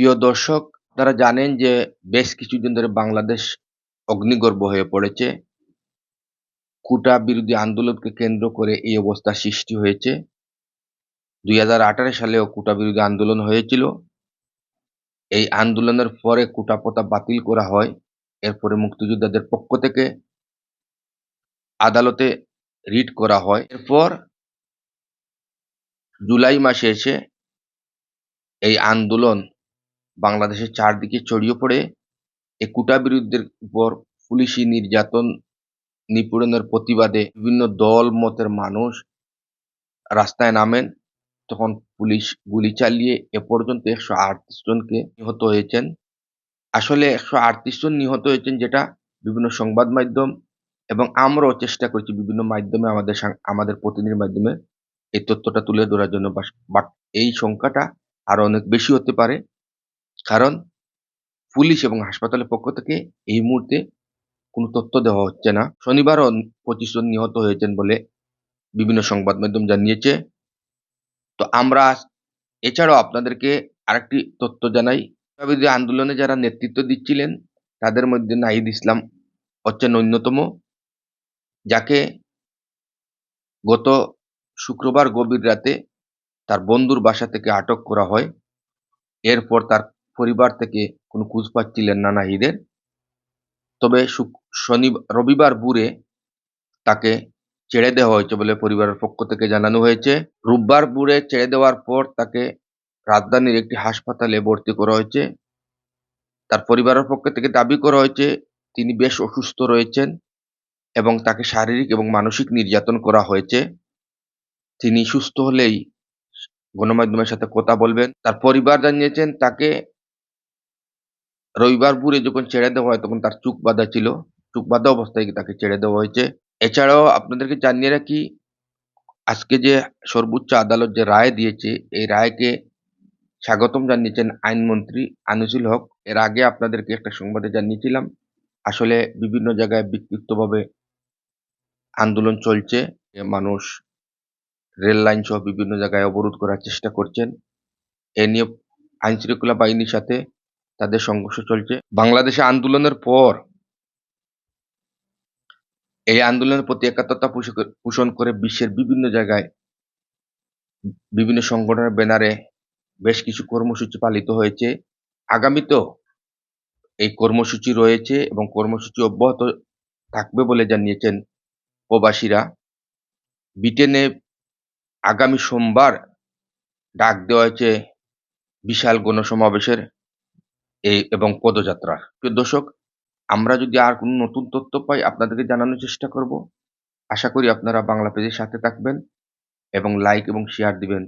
প্রিয় দর্শক, আপনারা জানেন যে বেশ কিছুদিন ধরে বাংলাদেশ অগ্নিগর্ভ হয়ে পড়েছে। কোটা বিরোধী আন্দোলনকে কেন্দ্র করে এই অবস্থা সৃষ্টি হয়েছে। ২০১৮ সালেও কোটা বিরোধী আন্দোলন হয়েছিল। এই আন্দোলনের পরে কোটা প্রথা বাতিল করা হয়। এরপরে মুক্তিযোদ্ধাদের পক্ষ থেকে আদালতে রিট করা হয়। এরপর জুলাই মাসে এসে এই আন্দোলন বাংলাদেশের চারদিকে ছড়িয়ে পড়ে। এই কোটা বিরোধীদের উপর পুলিশি নির্যাতন, নিপীড়নের প্রতিবাদে বিভিন্ন দল মতের মানুষ রাস্তায় নামেন। তখন পুলিশ গুলি চালিয়ে এ পর্যন্ত ১৩৮ জনকে নিহত হয়েছেন। আসলে ১৩৮ জন নিহত হয়েছেন, যেটা বিভিন্ন সংবাদ মাধ্যম এবং আমরাও চেষ্টা করছি বিভিন্ন মাধ্যমে আমাদের প্রতিনিধির মাধ্যমে এই তথ্যটা তুলে ধরার জন্য। বাট এই সংখ্যাটা আরো অনেক বেশি হতে পারে। কারণ পুলিশ এবং হাসপাতালের পক্ষ থেকে এই মুহূর্তে কোনো তথ্য দেওয়া হচ্ছে না। শনিবারও ২৫ জন নিহত হয়েছেন বলে বিভিন্ন সংবাদ মাধ্যম জানিয়েছে। তো আমরা এছাড়াও আপনাদেরকে আরেকটি তথ্য জানাই। বিরোধী আন্দোলনে যারা নেতৃত্ব দিচ্ছিলেন তাদের মধ্যে নাহিদ ইসলাম হচ্ছেন অন্যতম, যাকে গত শুক্রবার গভীর রাতে তার বন্ধুর বাসা থেকে আটক করা হয়। এরপর তার পরিবার থেকে কোনো খোঁজ পাচ্ছিলেন না নাহিদের। তবে রবিবার ভোরে তাকে ছেড়ে দেওয়া হয়েছে বলে পরিবারের পক্ষ থেকে জানানো হয়েছে। রোববার ভোরে ছেড়ে দেওয়ার পর তাকে রাজধানীর একটি হাসপাতালে ভর্তি করা হয়েছে। তার পরিবারের পক্ষ থেকে দাবি করা হয়েছে তিনি বেশ অসুস্থ রয়েছেন এবং তাকে শারীরিক এবং মানসিক নির্যাতন করা হয়েছে। তিনি সুস্থ হলেই গণমাধ্যমের সাথে কথা বলবেন। তার পরিবার জানিয়েছেন তাকে রবিবার ভোরে যখন ছেড়ে দেওয়া হয় তখন তার চোখ বাঁধা ছিল। চোখ বাঁধা অবস্থায় তাকে ছেড়ে দেওয়া হয়েছে। এছাড়াও আপনাদেরকে জানিয়ে রাখি, আজকে যে সর্বোচ্চ আদালত যে রায় দিয়েছে, এই রায়কে স্বাগতম জানিয়েছেন আইনমন্ত্রী আনিসুল হক। এর আগে আপনাদেরকে একটা সংবাদে জানিয়েছিলাম, আসলে বিভিন্ন জায়গায় বিক্ষিপ্তভাবে আন্দোলন চলছে। মানুষ রেল লাইন সহ বিভিন্ন জায়গায় অবরোধ করার চেষ্টা করছেন। এ নিয়ে আইনশৃঙ্খলা বাহিনীর সাথে তাদের সংঘর্ষ চলছে। বাংলাদেশে আন্দোলনের পর এই আন্দোলনের প্রতি একাত্মতা পোষণ করে বিশ্বের বিভিন্ন জায়গায় বিভিন্ন সংগঠনের ব্যানারে বেশ কিছু কর্মসূচি পালিত হয়েছে। আগামীতেও এই কর্মসূচি রয়েছে এবং কর্মসূচি অব্যাহত থাকবে বলে জানিয়েছেন প্রবাসীরা। ব্রিটেনে আগামী সোমবার ডাক দেওয়া হয়েছে বিশাল গণসমাবেশের এবং পদযাত্রার। প্রিয় দর্শক, আমরা যদি আর কোনো নতুন তথ্য পাই আপনাদেরকে জানানোর চেষ্টা করব। আশা করি আপনারা বাংলা পেজের সাথে থাকবেন এবং লাইক এবং শেয়ার দিবেন।